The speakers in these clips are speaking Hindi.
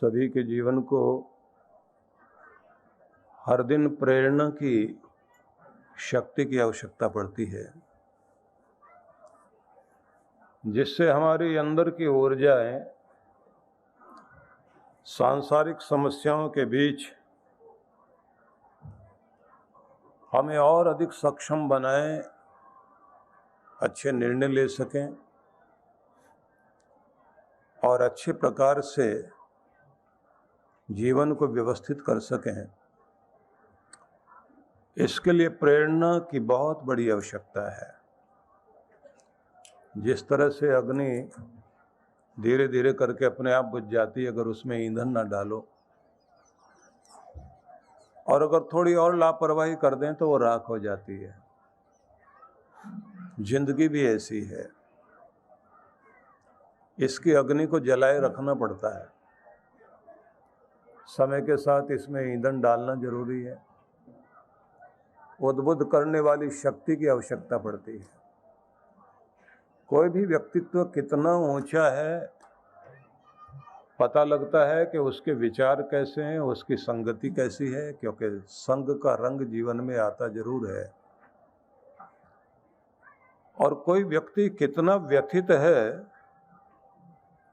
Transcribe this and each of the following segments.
सभी के जीवन को हर दिन प्रेरणा की शक्ति की आवश्यकता पड़ती है, जिससे हमारी अंदर की ऊर्जाएं सांसारिक समस्याओं के बीच हमें और अधिक सक्षम बनाएं, अच्छे निर्णय ले सकें और अच्छे प्रकार से जीवन को व्यवस्थित कर सकें। इसके लिए प्रेरणा की बहुत बड़ी आवश्यकता है। जिस तरह से अग्नि धीरे धीरे करके अपने आप बुझ जाती है अगर उसमें ईंधन ना डालो, और अगर थोड़ी और लापरवाही कर दें तो वो राख हो जाती है। जिंदगी भी ऐसी है, इसकी अग्नि को जलाए रखना पड़ता है। समय के साथ इसमें ईंधन डालना जरूरी है। उद्बुद्ध करने वाली शक्ति की आवश्यकता पड़ती है। कोई भी व्यक्तित्व कितना ऊंचा है पता लगता है कि उसके विचार कैसे हैं, उसकी संगति कैसी है, क्योंकि संग का रंग जीवन में आता जरूर है। और कोई व्यक्ति कितना व्यथित है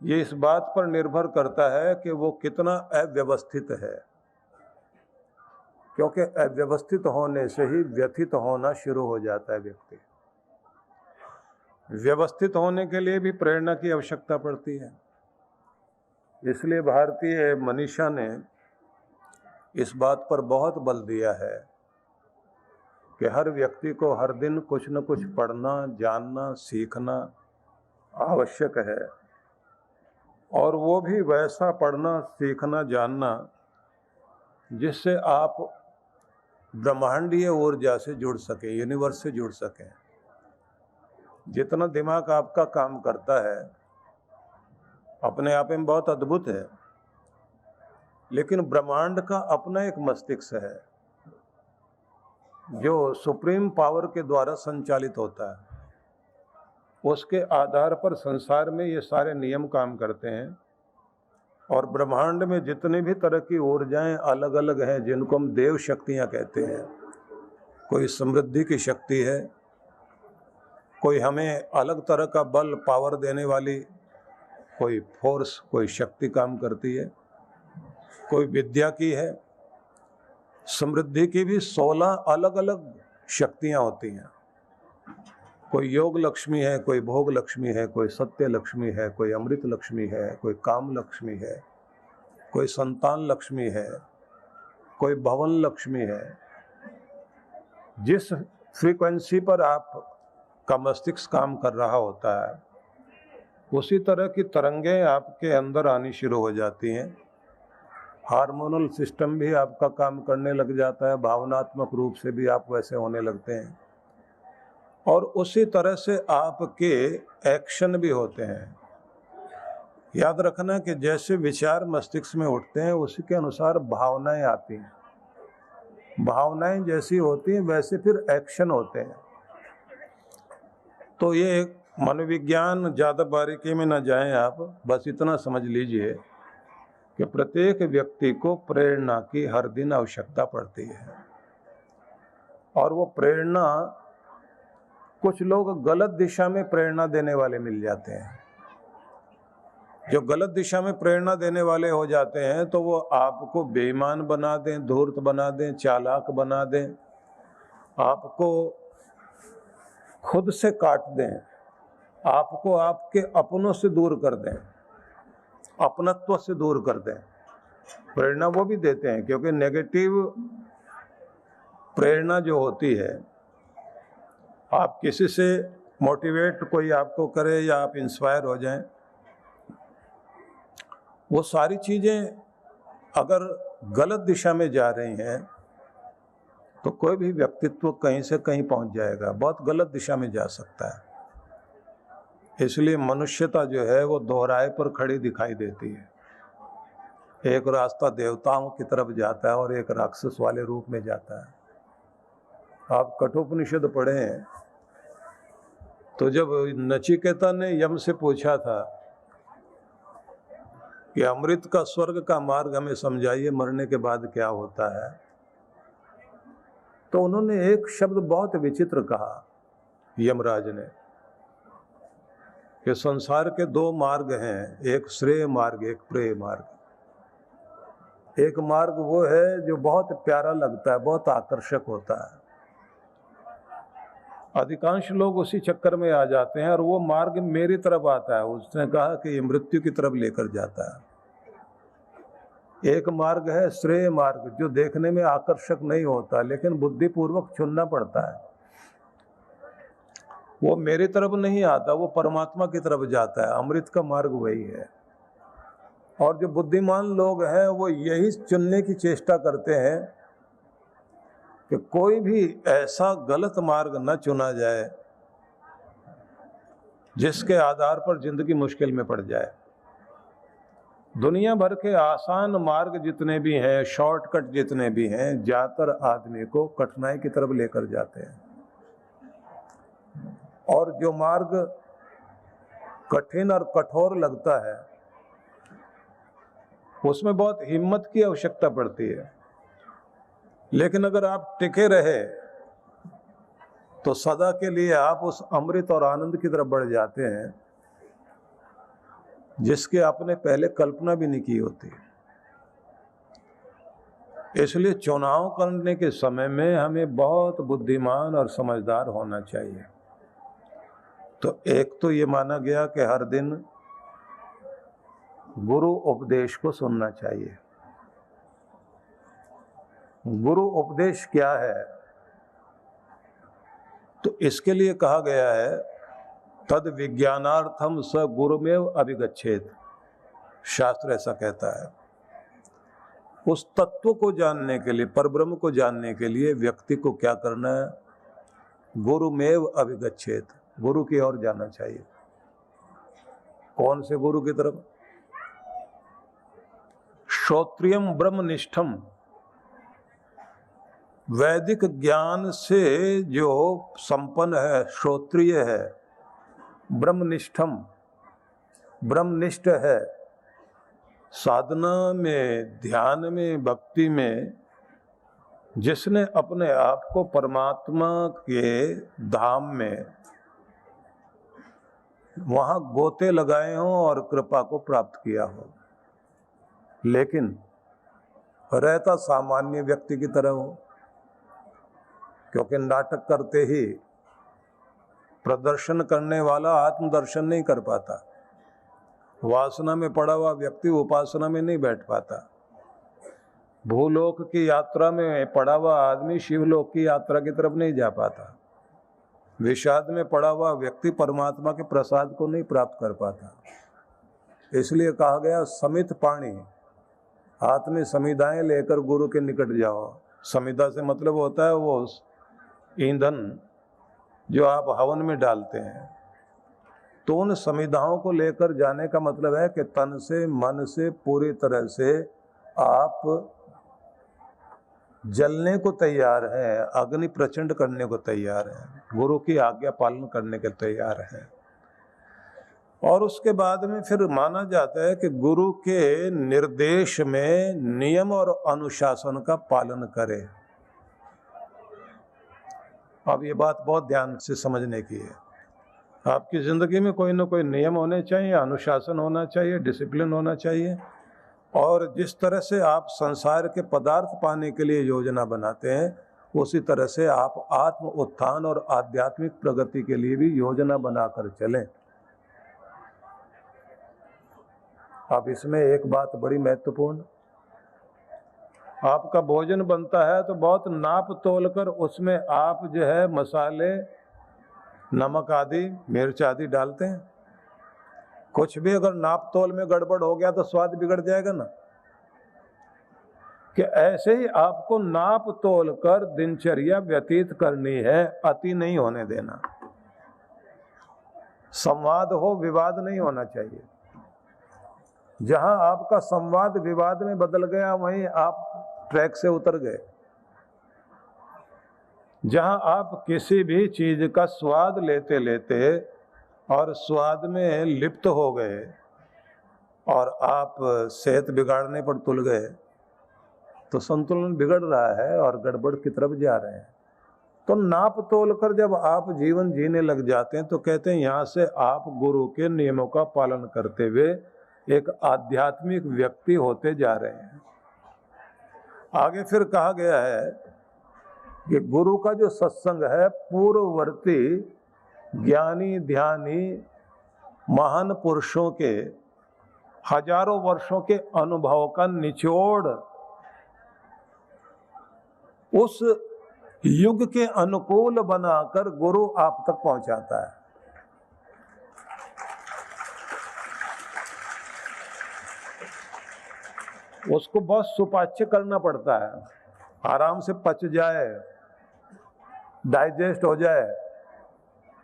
ये इस बात पर निर्भर करता है कि वो कितना अव्यवस्थित है, क्योंकि अव्यवस्थित होने से ही व्यथित होना शुरू हो जाता है व्यक्ति। व्यवस्थित होने के लिए भी प्रेरणा की आवश्यकता पड़ती है। इसलिए भारतीय मनीषा ने इस बात पर बहुत बल दिया है कि हर व्यक्ति को हर दिन कुछ न कुछ पढ़ना, जानना, सीखना आवश्यक है। और वो भी वैसा पढ़ना, सीखना, जानना जिससे आप ब्रह्मांडीय ऊर्जा से जुड़ सकें, यूनिवर्स से जुड़ सकें। जितना दिमाग आपका काम करता है अपने आप में बहुत अद्भुत है, लेकिन ब्रह्मांड का अपना एक मस्तिष्क है जो सुप्रीम पावर के द्वारा संचालित होता है। उसके आधार पर संसार में ये सारे नियम काम करते हैं। और ब्रह्मांड में जितनी भी तरह की ऊर्जाएं अलग अलग हैं, जिनको हम देव शक्तियां कहते हैं। कोई समृद्धि की शक्ति है, कोई हमें अलग तरह का बल, पावर देने वाली कोई फोर्स, कोई शक्ति काम करती है। कोई विद्या की है। समृद्धि की भी 16 अलग अलग शक्तियां होती हैं। कोई योग लक्ष्मी है, कोई भोग लक्ष्मी है, कोई सत्य लक्ष्मी है, कोई अमृत लक्ष्मी है, कोई काम लक्ष्मी है, कोई संतान लक्ष्मी है, कोई भवन लक्ष्मी है। जिस फ्रीक्वेंसी पर आप का मस्तिष्क काम कर रहा होता है उसी तरह की तरंगें आपके अंदर आनी शुरू हो जाती हैं। हार्मोनल सिस्टम भी आपका काम करने लग जाता है, भावनात्मक रूप से भी आप वैसे होने लगते हैं। और उसी तरह से आपके एक्शन भी होते हैं। याद रखना कि जैसे विचार मस्तिष्क में उठते हैं उसी के अनुसार भावनाएं आती हैं। भावनाएं जैसी होती हैं वैसे फिर एक्शन होते हैं। तो ये मनोविज्ञान ज़्यादा बारीकी में ना जाएं आप, बस इतना समझ लीजिए कि प्रत्येक व्यक्ति को प्रेरणा की हर दिन आवश्यकता पड़ती है। और वो प्रेरणा, कुछ लोग गलत दिशा में प्रेरणा देने वाले मिल जाते हैं। जो गलत दिशा में प्रेरणा देने वाले हो जाते हैं तो वो आपको बेईमान बना दें, धूर्त बना दें, चालाक बना दें, आपको खुद से काट दें, आपको आपके अपनों से दूर कर दें, अपनत्व से दूर कर दें। प्रेरणा वो भी देते हैं, क्योंकि नेगेटिव प्रेरणा जो होती है, आप किसी से मोटिवेट कोई आपको करे या आप इंस्पायर हो जाएं, वो सारी चीज़ें अगर गलत दिशा में जा रही हैं तो कोई भी व्यक्तित्व कहीं से कहीं पहुंच जाएगा, बहुत गलत दिशा में जा सकता है। इसलिए मनुष्यता जो है वो दोहराए पर खड़ी दिखाई देती है। एक रास्ता देवताओं की तरफ जाता है और एक राक्षस वाले रूप में जाता है। आप कठोपनिषद पढ़े हैं तो जब नचिकेता ने यम से पूछा था कि अमृत का स्वर्ग का मार्ग हमें समझाइए, मरने के बाद क्या होता है। तो उन्होंने एक शब्द बहुत विचित्र कहा यमराज ने, कि संसार के दो मार्ग हैं, एक श्रेय मार्ग, एक प्रेय मार्ग। एक मार्ग वो है जो बहुत प्यारा लगता है, बहुत आकर्षक होता है, अधिकांश लोग उसी चक्कर में आ जाते हैं, और वो मार्ग मेरी तरफ आता है। उसने कहा कि ये मृत्यु की तरफ लेकर जाता है। एक मार्ग है श्रेय मार्ग, जो देखने में आकर्षक नहीं होता, लेकिन बुद्धिपूर्वक चुनना पड़ता है। वो मेरी तरफ नहीं आता, वो परमात्मा की तरफ जाता है। अमृत का मार्ग वही है। और जो बुद्धिमान लोग हैं वो यही चुनने की चेष्टा करते हैं कि कोई भी ऐसा गलत मार्ग न चुना जाए जिसके आधार पर जिंदगी मुश्किल में पड़ जाए। दुनिया भर के आसान मार्ग जितने भी हैं, शॉर्टकट जितने भी हैं, ज्यादातर आदमी को कठिनाई की तरफ लेकर जाते हैं। और जो मार्ग कठिन और कठोर लगता है उसमें बहुत हिम्मत की आवश्यकता पड़ती है, लेकिन अगर आप टिके रहे तो सदा के लिए आप उस अमृत और आनंद की तरफ बढ़ जाते हैं जिसके आपने पहले कल्पना भी नहीं की होती। इसलिए चुनाव करने के समय में हमें बहुत बुद्धिमान और समझदार होना चाहिए। तो एक तो ये माना गया कि हर दिन गुरु उपदेश को सुनना चाहिए। गुरु उपदेश क्या है? तो इसके लिए कहा गया है तद विज्ञानार्थम स गुरुमेव अभिगच्छेत। शास्त्र ऐसा कहता है। उस तत्व को जानने के लिए, परब्रह्म को जानने के लिए व्यक्ति को क्या करना है? गुरुमेव अभिगच्छेत, गुरु की ओर जाना चाहिए। कौन से गुरु की तरफ? श्रोत्रियम ब्रह्मनिष्ठम, वैदिक ज्ञान से जो संपन्न है, श्रोत्रिय है, ब्रह्मनिष्ठम, ब्रह्मनिष्ठ है, साधना में, ध्यान में, भक्ति में जिसने अपने आप को परमात्मा के धाम में वहां गोते लगाए हों और कृपा को प्राप्त किया हो, लेकिन रहता सामान्य व्यक्ति की तरह हो, क्योंकि नाटक करते ही प्रदर्शन करने वाला आत्मदर्शन नहीं कर पाता। वासना में पड़ा हुआ व्यक्ति उपासना में नहीं बैठ पाता। भूलोक की यात्रा में पड़ा हुआ आदमी शिवलोक की यात्रा की तरफ नहीं जा पाता। विषाद में पड़ा हुआ व्यक्ति परमात्मा के प्रसाद को नहीं प्राप्त कर पाता। इसलिए कहा गया समित पाणी, हाथ में समिधाएं लेकर गुरु के निकट जाओ। समिधा से मतलब होता है वो ईंधन जो आप हवन में डालते हैं। तो उन समिधाओं को लेकर जाने का मतलब है कि तन से, मन से, पूरी तरह से आप जलने को तैयार हैं, अग्नि प्रचंड करने को तैयार हैं, गुरु की आज्ञा पालन करने के तैयार हैं। और उसके बाद में फिर माना जाता है कि गुरु के निर्देश में नियम और अनुशासन का पालन करें। अब ये बात बहुत ध्यान से समझने की है। आपकी जिंदगी में कोई ना कोई नियम होने चाहिए, अनुशासन होना चाहिए, डिसिप्लिन होना चाहिए। और जिस तरह से आप संसार के पदार्थ पाने के लिए योजना बनाते हैं, उसी तरह से आप आत्म उत्थान और आध्यात्मिक प्रगति के लिए भी योजना बनाकर चलें। अब इसमें एक बात बड़ी महत्वपूर्ण, आपका भोजन बनता है तो बहुत नाप तोल कर उसमें आप जो है मसाले, नमक आदि, मिर्च आदि डालते हैं। कुछ भी अगर नाप तोल में गड़बड़ हो गया तो स्वाद बिगड़ जाएगा ना। कि ऐसे ही आपको नाप तोल कर दिनचर्या व्यतीत करनी है, अति नहीं होने देना। संवाद हो, विवाद नहीं होना चाहिए। जहां आपका संवाद विवाद में बदल गया वहीं आप ट्रैक से उतर गए। जहां आप किसी भी चीज का स्वाद लेते लेते और स्वाद में लिप्त हो गए और आप सेहत बिगाड़ने पर तुल गए तो संतुलन बिगड़ रहा है और गड़बड़ की तरफ जा रहे हैं। तो नाप तोल कर जब आप जीवन जीने लग जाते हैं तो कहते हैं यहाँ से आप गुरु के नियमों का पालन करते हुए एक आध्यात्मिक व्यक्ति होते जा रहे हैं। आगे फिर कहा गया है कि गुरु का जो सत्संग है पूर्ववर्ती ज्ञानी ध्यानी महान पुरुषों के हजारों वर्षों के अनुभव का निचोड़ उस युग के अनुकूल बनाकर गुरु आप तक पहुंचाता है। उसको बहुत सुपाच्य करना पड़ता है, आराम से पच जाए, डाइजेस्ट हो जाए,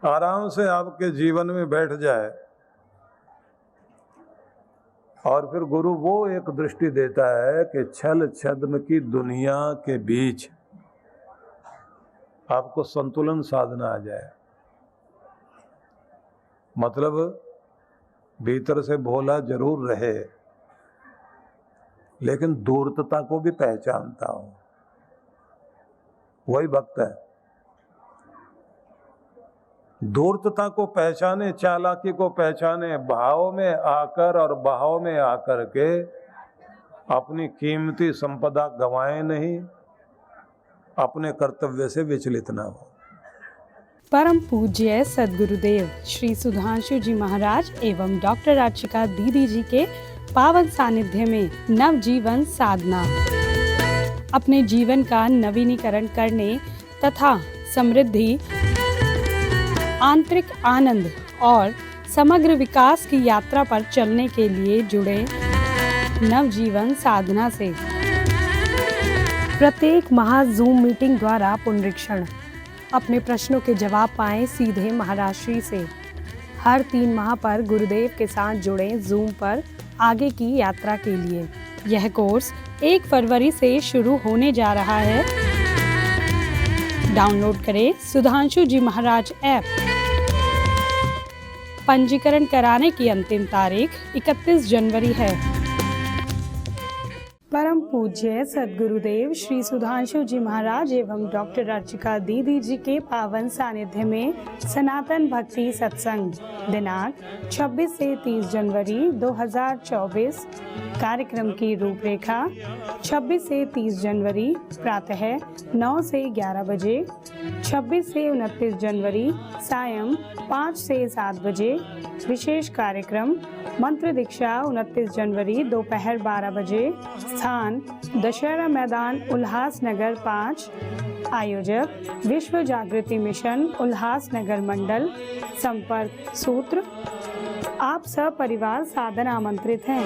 आराम से आपके जीवन में बैठ जाए। और फिर गुरु वो एक दृष्टि देता है कि छल छद्म की दुनिया के बीच आपको संतुलन साधना आ जाए। मतलब भीतर से भोला जरूर रहे लेकिन धूर्तता को भी पहचानता हो, वही भक्त है। धूर्तता को पहचाने, चालाकी को पहचाने, भाव में आकर और बहाव में आकर के अपनी कीमती संपदा गंवाए नहीं, अपने कर्तव्य से विचलित न हो। परम पूज्य सद्गुरुदेव श्री सुधांशु जी महाराज एवं डॉक्टर अर्चिका दीदी जी के पावन सानिध्य में नवजीवन साधना अपने जीवन का नवीनीकरण करने तथा समृद्धि, आंतरिक आनंद और समग्र विकास की यात्रा पर चलने के लिए जुड़े नवजीवन साधना से प्रत्येक जूम मीटिंग द्वारा पुनरीक्षण, अपने प्रश्नों के जवाब पाएं सीधे महाराज श्री से। हर 3 माह पर गुरुदेव के साथ जुड़े जूम पर आगे की यात्रा के लिए। यह कोर्स 1 फरवरी से शुरू होने जा रहा है। डाउनलोड करें सुधांशु जी महाराज ऐप। पंजीकरण कराने की अंतिम तारीख 31 जनवरी है। परम पूज्य सद्गुरुदेव श्री सुधांशु जी महाराज एवं डॉक्टर अर्चिका दीदी जी के पावन सानिध्य में सनातन भक्ति सत्संग दिनांक 26 से 30 जनवरी 2024। कार्यक्रम की रूपरेखा 26 से 30 जनवरी प्रातः 9 से 11 बजे, 26 से 29 जनवरी सायं 5 से 7 बजे। विशेष कार्यक्रम मंत्र दीक्षा 29 जनवरी दोपहर 12 बजे। स्थान दशहरा मैदान उल्लासनगर 5। आयोजक विश्व जागृति मिशन उल्लासनगर मंडल। संपर्क सूत्र। आप सब परिवार सादर आमंत्रित हैं।